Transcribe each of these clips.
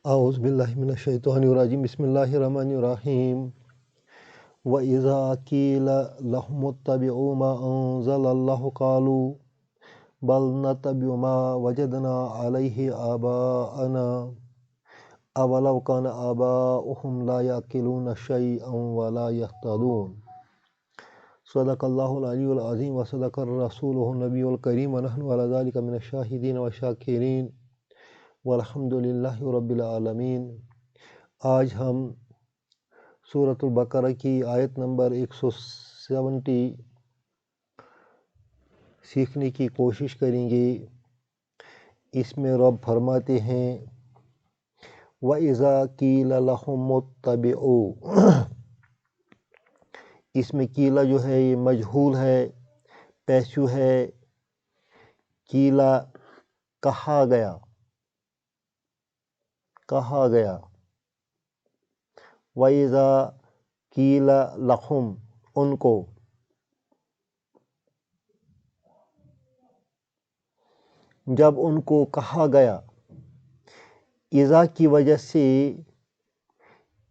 اعوذ باللہ من الشیطان الرجیم بسم اللہ الرحمن الرحیم وَإِذَا قِيلَ لَهُمُ اتَّبِعُوا مَا أَنزَلَ اللَّهُ قَالُوا بَلْ نَتَّبِعُ مَا وَجَدْنَا عَلَيْهِ آبَاءَنَا أَوَلَوْ كَانَ آبَاؤُهُمْ لَا يَعْقِلُونَ شَيْئًا وَلَا يَهْتَدُونَ صدق اللہ العلی العظیم وصدق الرسول النبی الکریم ونحن علی ذلک من الشاہدین والشاکرین والحمد للہ رب العالمین۔ آج ہم سورۃ البقرہ کی آیت نمبر 170 سیکھنے کی کوشش کریں گے۔ اس میں رب فرماتے ہیں وَإِذَا قِيلَ لَهُمُ اتَّبِعُوا، اس میں قیلا جو ہے یہ مجہول ہے، پیشو ہے۔ قیلا کہا گیا، کہا گیا۔ وَإِذَا قِيلَ لَهُمْ، ان کو۔ جب ان کو کہا گیا، اذا کی وجہ سے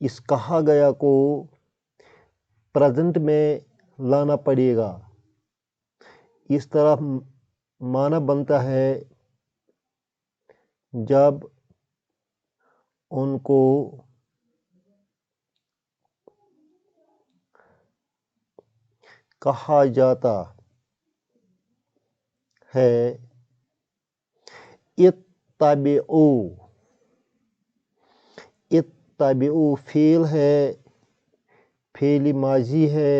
اس کہا گیا کو پریزنٹ میں لانا پڑے گا۔ اس طرح معنی بنتا ہے جب ان کو کہا جاتا ہے اتبعوا، اتبعوا فعل ہے، فعل ماضی ہے،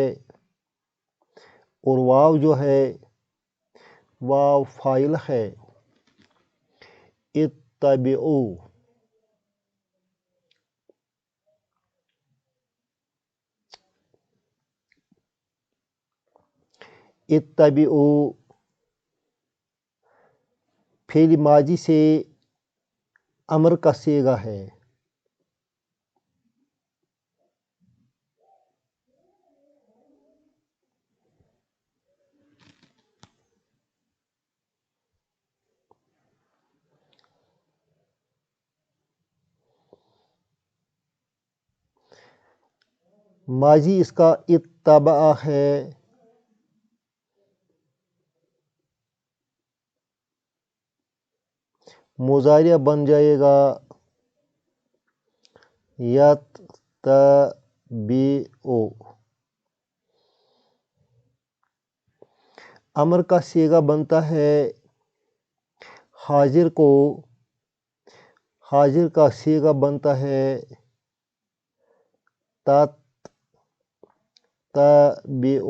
اور واو جو ہے واو فاعل ہے۔ اتبعوا، اتبعوا فعل ماضی سے امر کا صیغہ ہے۔ ماضی اس کا اتبع ہے۔ مضارع بن جائے گا یتبع۔ امر کا صیغہ بنتا ہے حاضر کو، حاضر کا صیغہ بنتا ہے تتبع،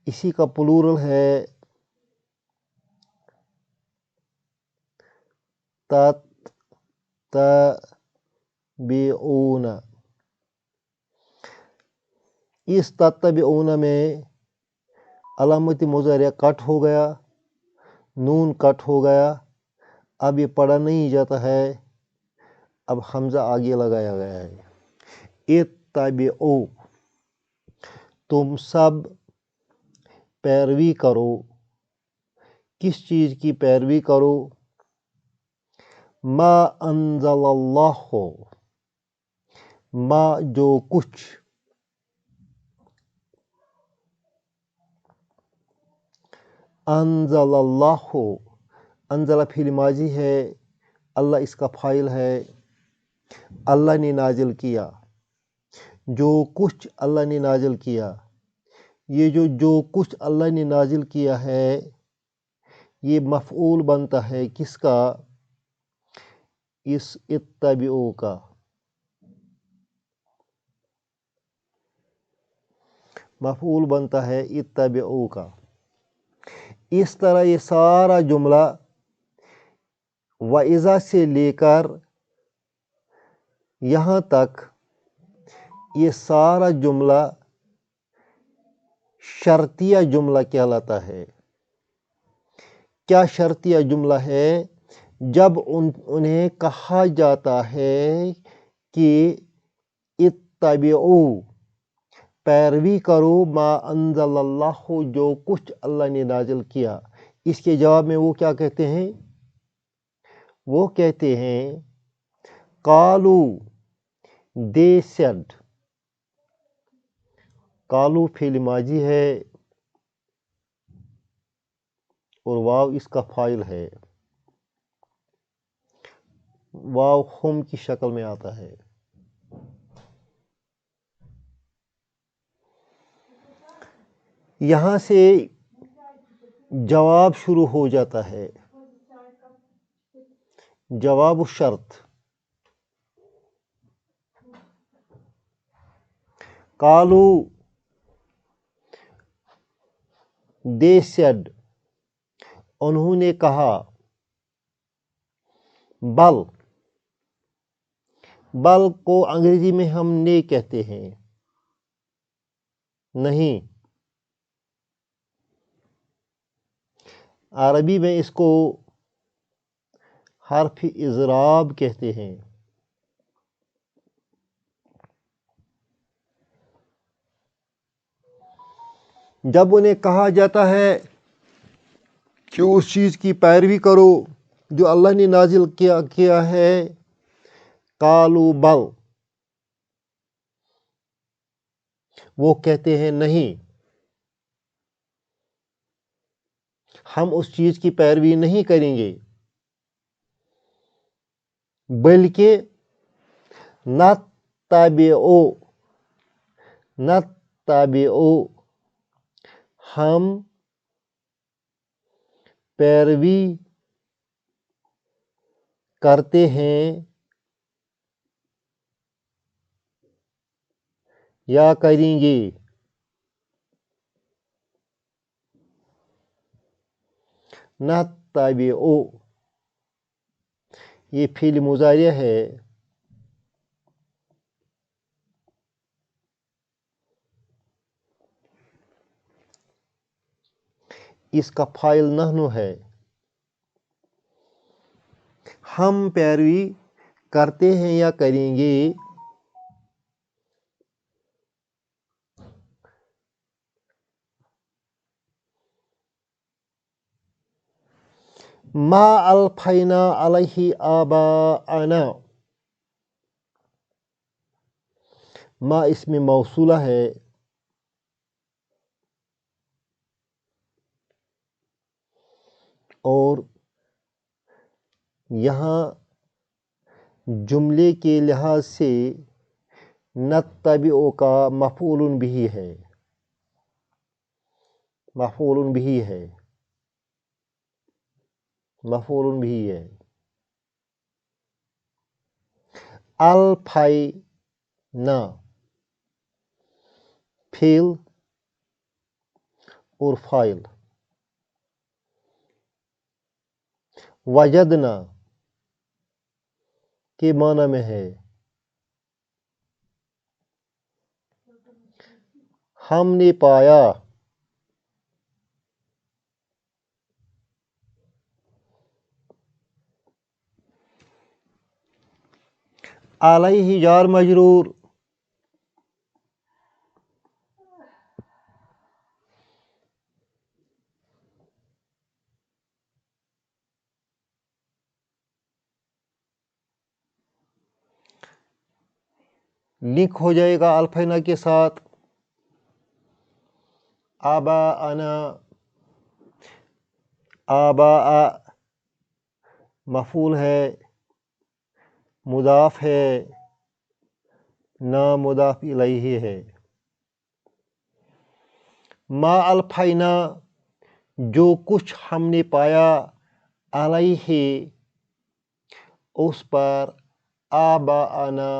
اسی کا پلورل ہے تتبعون۔ اس تتبعون میں علامت مضارع کٹ ہو گیا، نون کٹ ہو گیا، اب یہ پڑھا نہیں جاتا ہے، اب حمزہ آگے لگایا گیا ہے۔ اتبعوا، تم سب پیروی کرو۔ کس چیز کی پیروی کرو؟ ما انزل اللہ، ما جو کچھ، انزل اللہ، انزل فعل ماضی ہے، اللہ اس کا فاعل ہے۔ اللہ نے نازل کیا، جو کچھ اللہ نے نازل کیا۔ یہ جو کچھ اللہ نے نازل کیا ہے یہ مفعول بنتا ہے کس کا؟ اس اتبعوا کا۔ مفعول بنتا ہے اتبعوا کا۔ اس طرح یہ سارا جملہ وَإِذَا سے لے کر یہاں تک یہ سارا جملہ شرطیہ جملہ کہلاتا ہے۔ کیا شرطیہ جملہ ہے؟ جب انہیں کہا جاتا ہے کہ اتبعوا، پیروی کرو، ما انزل اللہ، جو کچھ اللہ نے نازل کیا، اس کے جواب میں وہ کیا کہتے ہیں؟ وہ کہتے ہیں قالو they said. قالو فعل ماضی ہے اور واو اس کا فاعل ہے. واو ہم کی شکل میں آتا ہے. یہاں سے جواب شروع ہو جاتا ہے. جواب الشرط. قالو they said. انہوں نے کہا. بل. بل کو انگریزی میں ہم نے کہتے ہیں. نہیں. عربی میں اس کو حرف اضراب کہتے ہیں. جب انہیں کہا جاتا ہے کہ اس چیز کی پیروی کرو جو اللہ نے نازل کیا ہے، قالوا بل، وہ کہتے ہیں نہیں، ہم اس چیز کی پیروی نہیں کریں گے، بلکہ نتبعو، ہم پیروی کرتے ہیں یا کریں گے. نتبعو یہ فعل مضارع ہے. اس کا فاعل نحن ہے. ہم پیروی کرتے ہیں یا کریں گے. ما الفینا علیہ آباءنا. ما اسم موصولہ ہے اور یہاں جملے کے لحاظ سے نتبعو کا مفعول بھی ہے. مفعول بھی ہے. مفعول بھی ہے. الفینا فعل اور فاعل. وجدنا کے معنی میں ہے ہم نے پایا. علیہ جار مجرور. لنک ہو جائے گا الفینا کے ساتھ. آباءنا، آباء مفعول ہے، مضاف ہے، نا مضاف الیہ ہے. ما الفینا جو کچھ ہم نے پایا، علیہ اس پر، آباءنا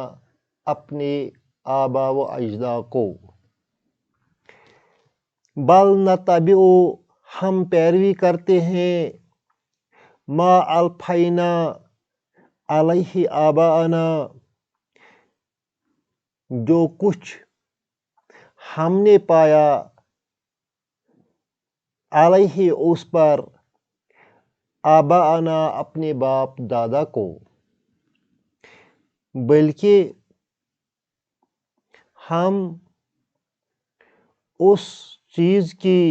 اپنے آبا و اجداد کو. بل نتبعو ہم پیروی کرتے ہیں، ما الفینا علیہ آباءنا جو کچھ ہم نے پایا، علیہ اس پر، آباءنا اپنے باپ دادا کو. بلکہ ہم اس چیز کی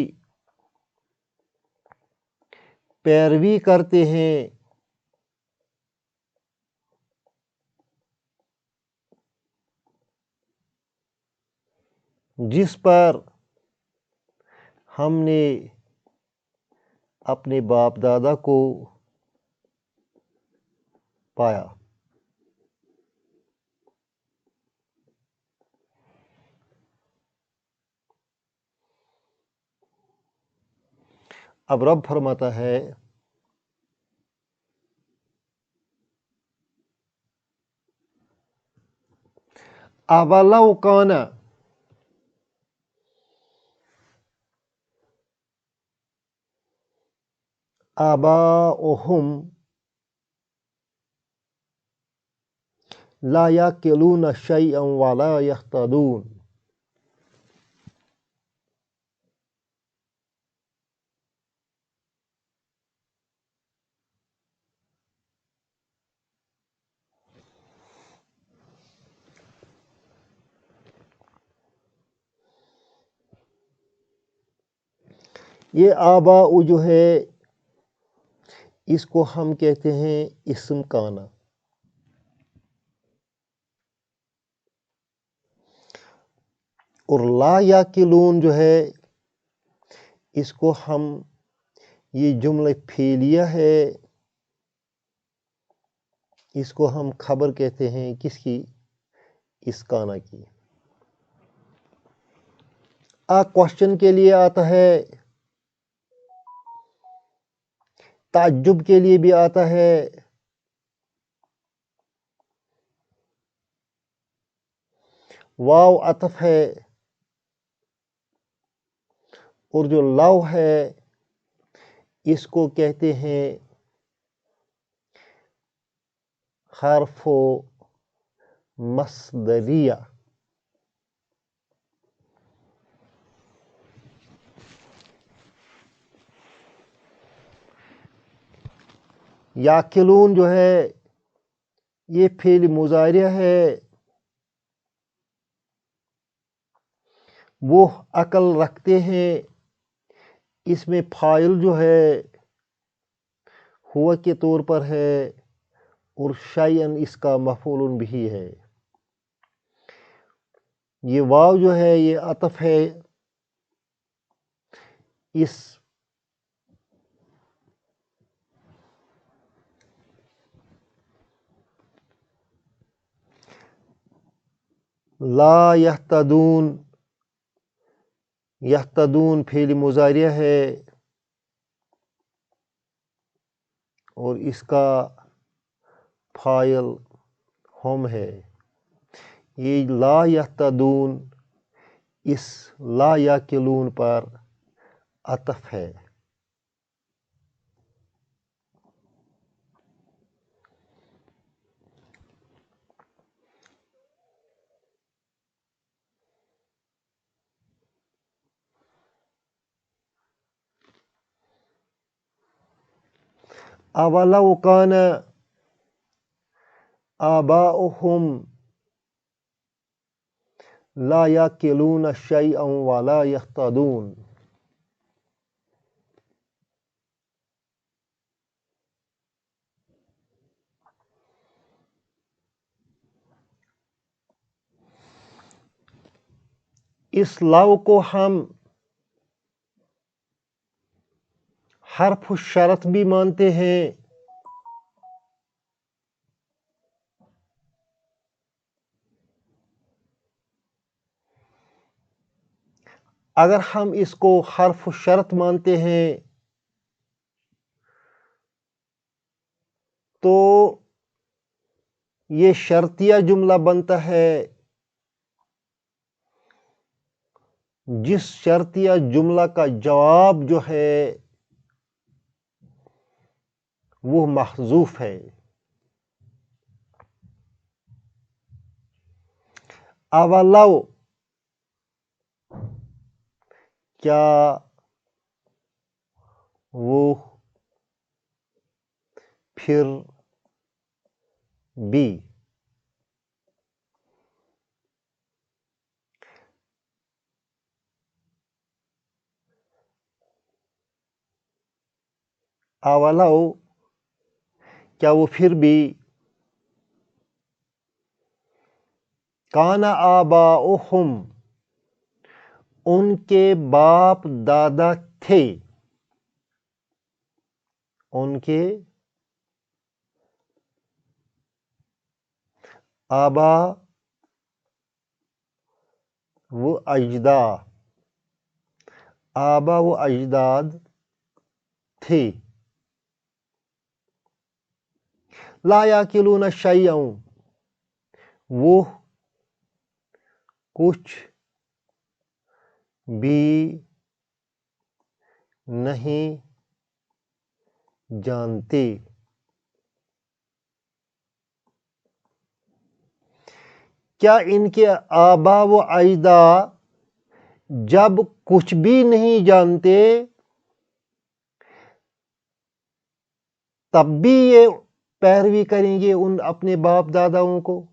پیروی کرتے ہیں جس پر ہم نے اپنے باپ دادا کو پایا۔ اب رب فرماتا ہے اولو کان آباؤہم لا یعقلون شیئا ولا یہتدون۔ یہ آباء جو ہے اس کو ہم کہتے ہیں اسم کانا، اور لا یعقلون جو ہے اس کو ہم، یہ جملہ فعلیہ ہے، اس کو ہم خبر کہتے ہیں کس کی؟ اس کانا کی۔ کوشچن کے لیے آتا ہے، تعجب کے لیے بھی آتا ہے، واو عطف ہے، اور جو لو ہے اس کو کہتے ہیں حرف مصدریہ۔ یعقلون جو ہے یہ فعل مضارع ہے، وہ عقل رکھتے ہیں، اس میں فاعل جو ہے ہوا کے طور پر ہے، اور شیئن اس کا مفعول بھی ہے۔ یہ واو جو ہے یہ عطف ہے اس لا یہتدون، یہتدون فعل مضارع ہے اور اس کا فاعل ہم ہے۔ یہ لا یہتدون اس لا یعقلون پر عطف ہے۔ اولو کان آباؤہم لا یعقلون شیئا ولا یہتدون۔ اس لو کو ہم حرف شرط بھی مانتے ہیں، اگر ہم اس کو حرف شرط مانتے ہیں تو یہ شرطیہ جملہ بنتا ہے، جس شرطیہ جملہ کا جواب جو ہے وہ محذوف ہے۔ اولو کیا وہ پھر بھی، اولو کیا وہ پھر بھی کان آباؤہم ان کے باپ دادا تھے، ان کے آبا و اجداد، آبا و اجداد تھے، لا یاکلون شیئا، وہ کچھ بھی نہیں جانتے، کیا ان کے آبا و اجداد جب کچھ بھی نہیں جانتے تب بھی یہ پیروی کریں گے ان اپنے باپ داداؤں کو؟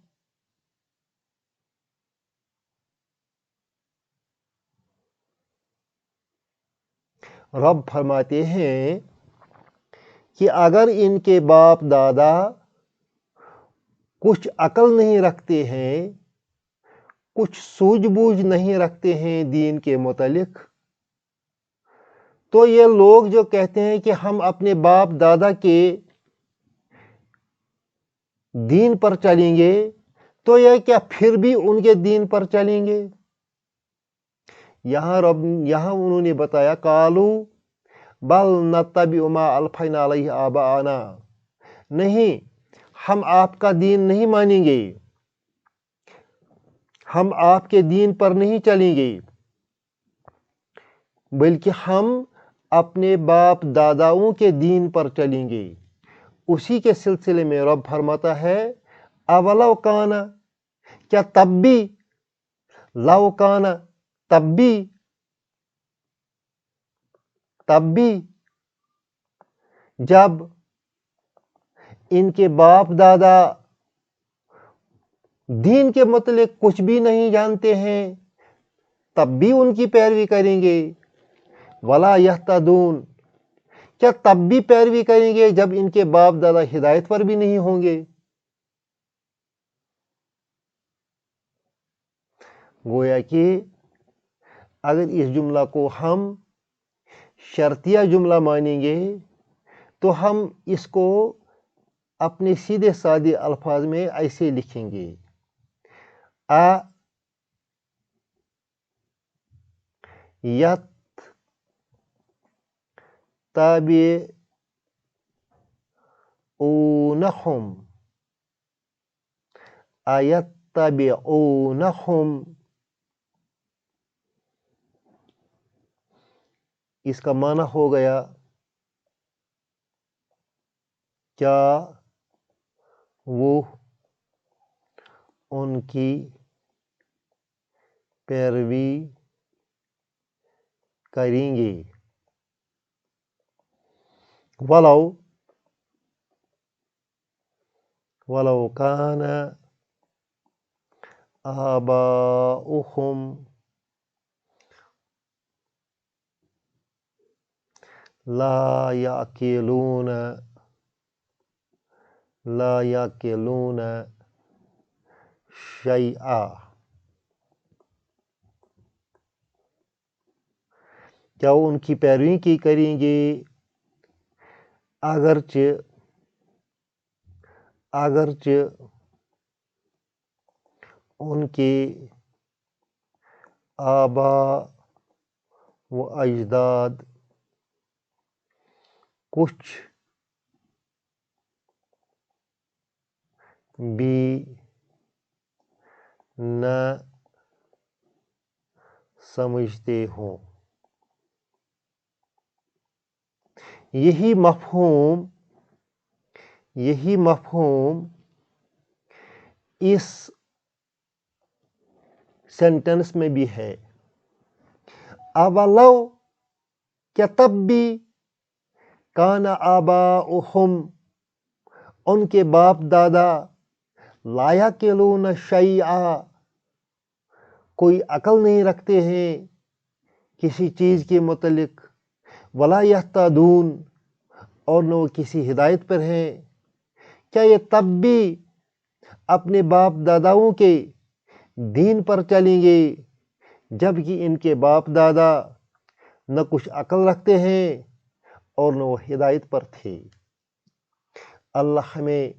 رب فرماتے ہیں کہ اگر ان کے باپ دادا کچھ عقل نہیں رکھتے ہیں، کچھ سوجھ بوجھ نہیں رکھتے ہیں دین کے متعلق، تو یہ لوگ جو کہتے ہیں کہ ہم اپنے باپ دادا کے دین پر چلیں گے، تو یہ کیا پھر بھی ان کے دین پر چلیں گے؟ یہاں انہوں نے بتایا قالو بل نتبع ما الفینا علیہ آباءنا، نہیں، ہم آپ کا دین نہیں مانیں گے، ہم آپ کے دین پر نہیں چلیں گے، بلکہ ہم اپنے باپ داداؤں کے دین پر چلیں گے۔ اسی کے سلسلے میں رب فرماتا ہے اولو کانا، کیا تب بھی، لو کانا، تب بھی جب ان کے باپ دادا دین کے متعلق کچھ بھی نہیں جانتے ہیں تب بھی ان کی پیروی کریں گے، ولا یہتدون، کیا تب بھی پیروی کریں گے جب ان کے باپ دادا ہدایت پر بھی نہیں ہوں گے؟ گویا کہ اگر اس جملہ کو ہم شرطیہ جملہ مانیں گے تو ہم اس کو اپنے سیدھے سادے الفاظ میں ایسے لکھیں گے، ایتبعونہم، اس کا معنی ہو گیا کیا وہ ان کی پیروی کریں گے، ولو کان آباؤہم لا یعقلون شیئا، کیا وہ ان کی پیروی کی کریں گے اگرچہ ان کے آبا و اجداد کچھ بھی نہ سمجھتے ہوں۔ یہی مفہوم اس سینٹنس میں بھی ہے، اولو، کیا تب بھی، کان آباؤہم، ان کے باپ دادا، لا یعقلون شیئا، کوئی عقل نہیں رکھتے ہیں کسی چیز کے متعلق، ولا یہتدون، اور نہ وہ کسی ہدایت پر ہیں، کیا یہ تب بھی اپنے باپ داداؤں کے دین پر چلیں گے جبکہ ان کے باپ دادا نہ کچھ عقل رکھتے ہیں اور نہ وہ ہدایت پر تھے۔ اللہ ہمیں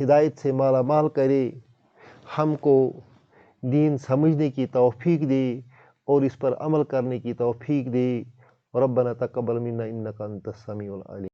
ہدایت سے مالا مال کرے، ہم کو دین سمجھنے کی توفیق دے اور اس پر عمل کرنے کی توفیق دے۔ ربنا تقبل منا انک انت السمیع العلیم۔